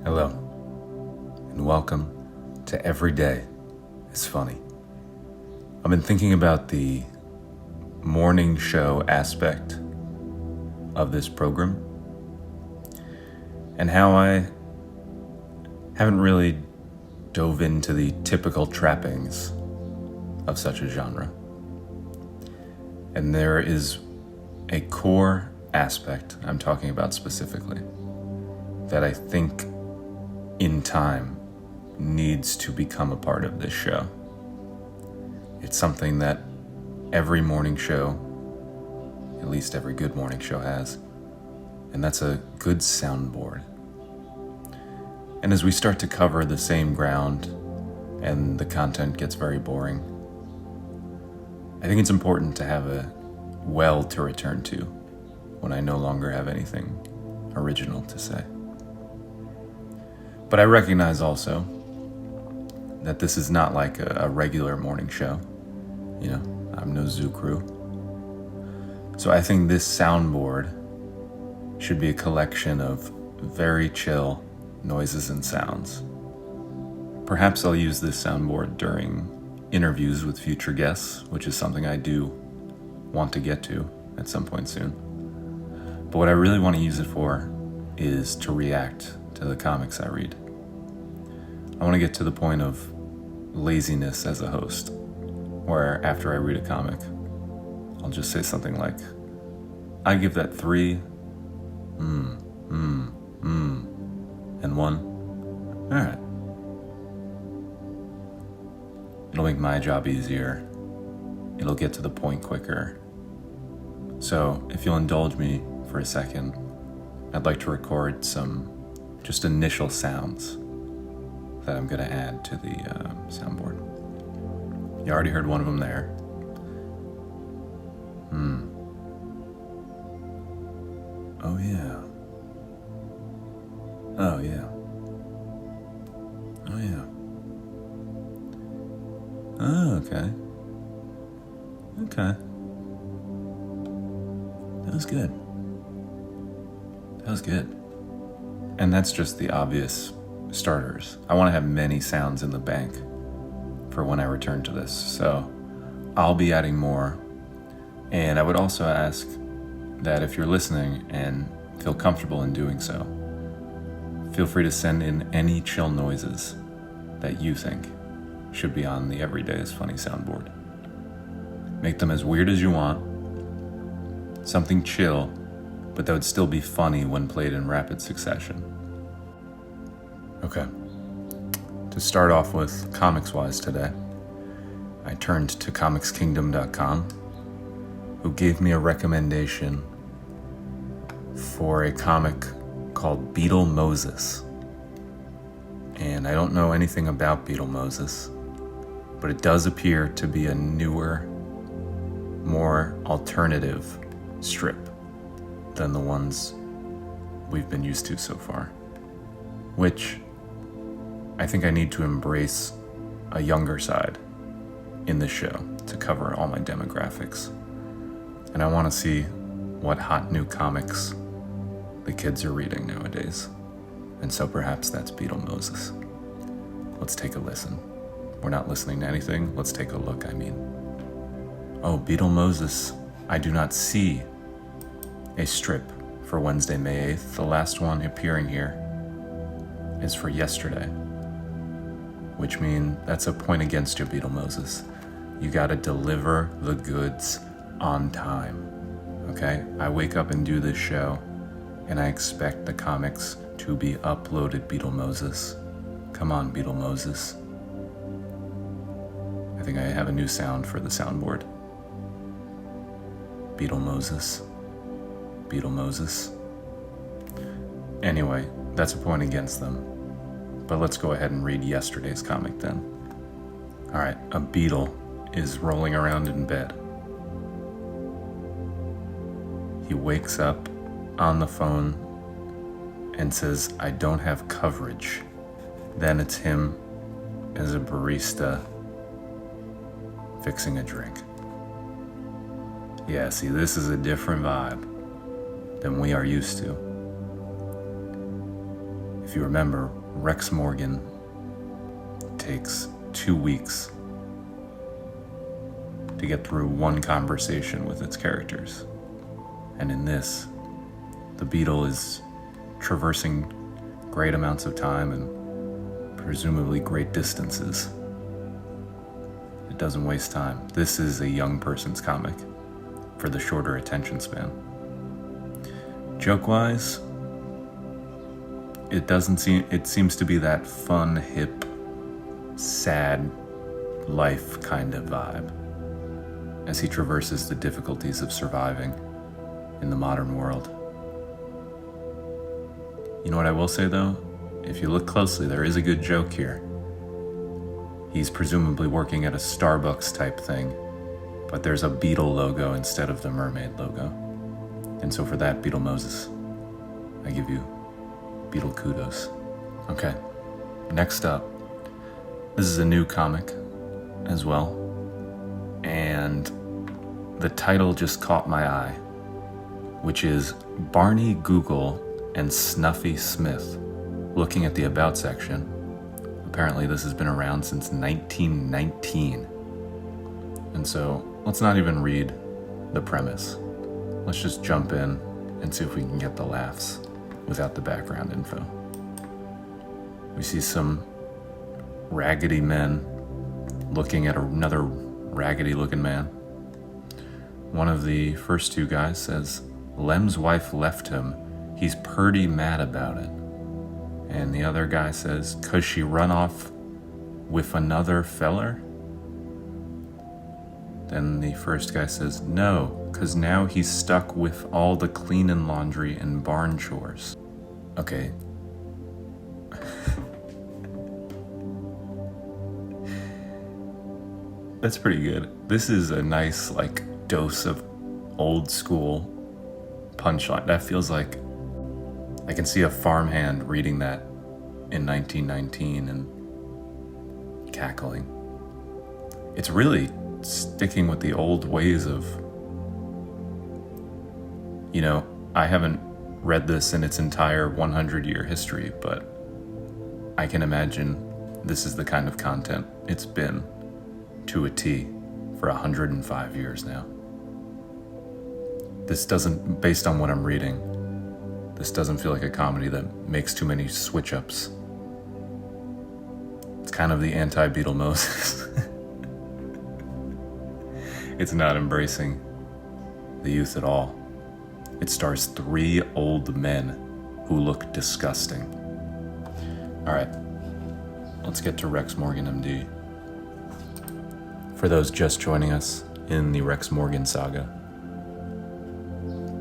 Hello, and welcome to Every Day is Funny. I've been thinking about the morning show aspect of this program and how I haven't really dove into the typical trappings of such a genre. And there is a core aspect I'm talking about specifically that I think in time needs to become a part of this show. It's something that every morning show, at least every good morning show, has, and that's a good soundboard. And as we start to cover the same ground and the content gets very boring, I think it's important to have a well to return to when I no longer have anything original to say. But I recognize also that this is not like a regular morning show. You know, I'm no zoo crew. So I think this soundboard should be a collection of very chill noises and sounds. Perhaps I'll use this soundboard during interviews with future guests, which is something I do want to get to at some point soon. But what I really want to use it for is to react to the comics I read. I want to get to the point of laziness as a host, where after I read a comic, I'll just say something like, I give that 3, and 1. All right. It'll make my job easier. It'll get to the point quicker. So if you'll indulge me for a second, I'd like to record some just initial sounds that I'm going to add to the soundboard. You already heard one of them there. Oh yeah. Oh yeah. Oh yeah. Oh, okay. Okay. That was good. That was good. And that's just the obvious starters. I want to have many sounds in the bank for when I return to this, so I'll be adding more. And I would also ask that if you're listening and feel comfortable in doing so, feel free to send in any chill noises that you think should be on the Every Day is Funny soundboard. Make them as weird as you want, something chill, but that would still be funny when played in rapid succession. Okay, to start off with comics-wise today, I turned to ComicsKingdom.com, who gave me a recommendation for a comic called Beetle Moses. And I don't know anything about Beetle Moses, but it does appear to be a newer, more alternative strip than the ones we've been used to so far, which I think I need to embrace a younger side in this show to cover all my demographics. And I want to see what hot new comics the kids are reading nowadays. And so perhaps that's Beetle Moses. Let's take a listen. We're not listening to anything. Let's take a look, I mean. Oh, Beetle Moses. I do not see a strip for Wednesday, May 8th. The last one appearing here is for yesterday, which means that's a point against you, Beetle Moses. You gotta deliver the goods on time, okay? I wake up and do this show, and I expect the comics to be uploaded, Beetle Moses. Come on, Beetle Moses. I think I have a new sound for the soundboard. Beetle Moses. Beetle Moses. Anyway, that's a point against them. But let's go ahead and read yesterday's comic then. All right, a beetle is rolling around in bed. He wakes up on the phone and says, I don't have coverage. Then it's him as a barista fixing a drink. Yeah, see, this is a different vibe than we are used to. If you remember, Rex Morgan takes 2 weeks to get through one conversation with its characters. And in this, the beetle is traversing great amounts of time and presumably great distances. It doesn't waste time. This is a young person's comic for the shorter attention span. Joke-wise, it seems to be that fun, hip, sad life kind of vibe as he traverses the difficulties of surviving in the modern world. You know what I will say though? If you look closely, there is a good joke here. He's presumably working at a Starbucks type thing, but there's a beetle logo instead of the mermaid logo. And so for that, Beetle Moses, I give you Beetle kudos. Okay, next up, this is a new comic as well, and the title just caught my eye, which is Barney Google and Snuffy Smith. Looking at the About section, apparently this has been around since 1919. And so let's not even read the premise. Let's just jump in and see if we can get the laughs without the background info. We see some raggedy men looking at another raggedy looking man. One of the first two guys says, "Lem's wife left him. He's purty mad about it." And the other guy says, "'Cause she run off with another feller?" Then the first guy says, "No, 'cause now he's stuck with all the cleaning laundry and barn chores." Okay. That's pretty good. This is a nice, dose of old school punchline. That feels like I can see a farmhand reading that in 1919 and cackling. It's really sticking with the old ways of, I haven't read this in its entire 100-year history, but I can imagine this is the kind of content it's been to a T for 105 years now. This doesn't, based on what I'm reading, this doesn't feel like a comedy that makes too many switch-ups. It's kind of the anti-Beetle Moses. It's not embracing the youth at all. It stars 3 old men who look disgusting. All right, let's get to Rex Morgan, MD. For those just joining us in the Rex Morgan saga,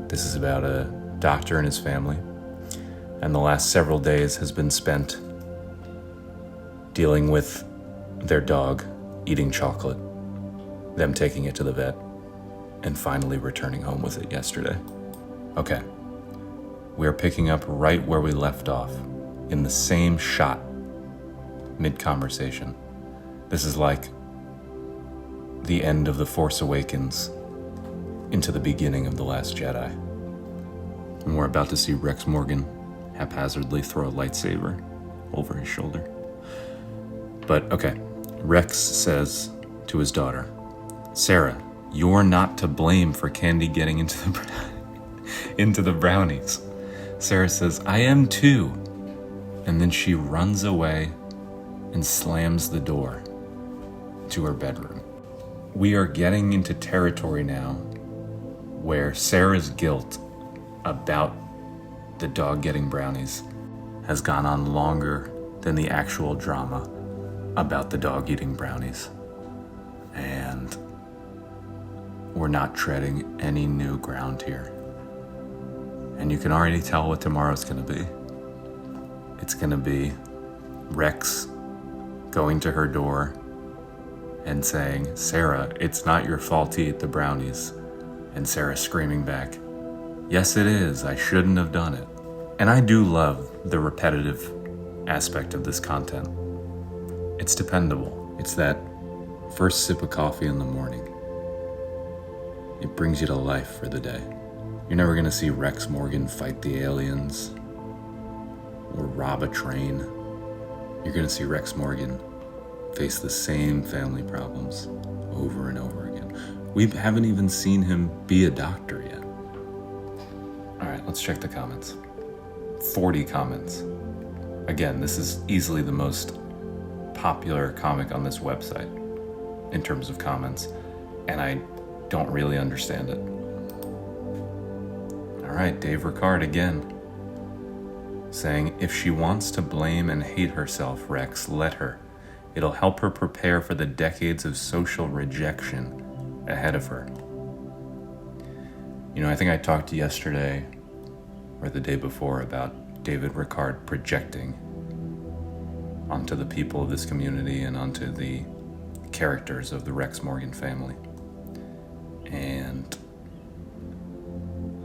this is about a doctor and his family, and the last several days has been spent dealing with their dog eating chocolate, them taking it to the vet, and finally returning home with it yesterday. Okay, we're picking up right where we left off, in the same shot, mid-conversation. This is like the end of The Force Awakens into the beginning of The Last Jedi. And we're about to see Rex Morgan haphazardly throw a lightsaber over his shoulder. But okay, Rex says to his daughter, "Sarah, you're not to blame for Candy getting into the brownies." Sarah says, "I am too." And then she runs away and slams the door to her bedroom. We are getting into territory now where Sarah's guilt about the dog getting brownies has gone on longer than the actual drama about the dog eating brownies. And we're not treading any new ground here. And you can already tell what tomorrow's gonna be. It's gonna be Rex going to her door and saying, "Sarah, it's not your fault to eat the brownies." And Sarah screaming back, "Yes, it is. I shouldn't have done it." And I do love the repetitive aspect of this content. It's dependable. It's that first sip of coffee in the morning. It brings you to life for the day. You're never gonna see Rex Morgan fight the aliens. or rob a train, you're going to see Rex Morgan face the same family problems over and over again. We haven't even seen him be a doctor yet. All right, let's check the comments. 40 comments. Again, this is easily the most popular comic on this website in terms of comments, and I don't really understand it. All right, Dave Ricard again, saying, if she wants to blame and hate herself, Rex, let her. It'll help her prepare for the decades of social rejection ahead of her. You know, I think I talked yesterday or the day before about David Ricard projecting onto the people of this community and onto the characters of the Rex Morgan family. And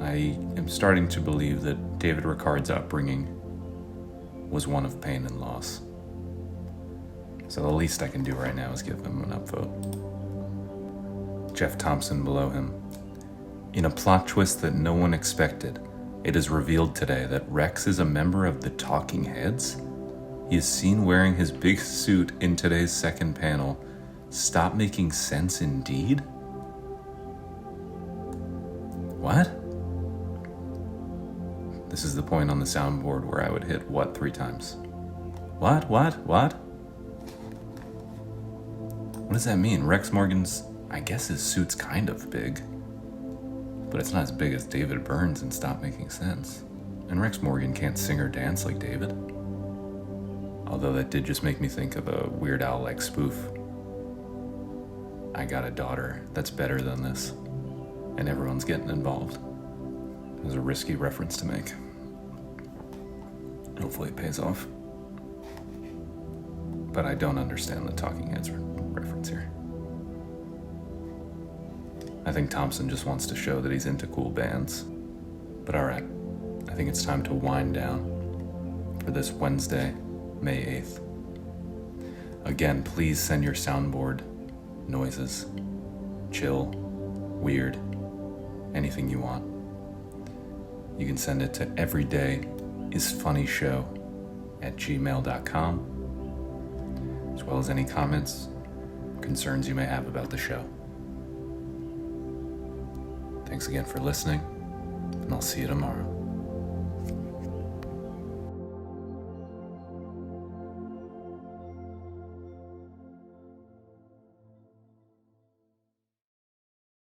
I am starting to believe that David Ricard's upbringing was one of pain and loss. So the least I can do right now is give him an upvote. Jeff Thompson below him. In a plot twist that no one expected, it is revealed today that Rex is a member of the Talking Heads. He is seen wearing his big suit in today's second panel. Stop making sense indeed? What? This is the point on the soundboard where I would hit what 3 times. What? What does that mean? Rex Morgan's, I guess his suit's kind of big, but it's not as big as David Byrne's in Stop Making Sense. And Rex Morgan can't sing or dance like David. Although that did just make me think of a Weird Al-like spoof. I got a daughter that's better than this, and everyone's getting involved. It was a risky reference to make. Hopefully it pays off. But I don't understand the Talking Heads reference here. I think Thompson just wants to show that he's into cool bands. But alright, I think it's time to wind down for this Wednesday, May 8th. Again, please send your soundboard noises, chill, weird, anything you want. You can send it to everydayisfunnyshow@gmail.com, as well as any comments, concerns you may have about the show. Thanks again for listening, and I'll see you tomorrow.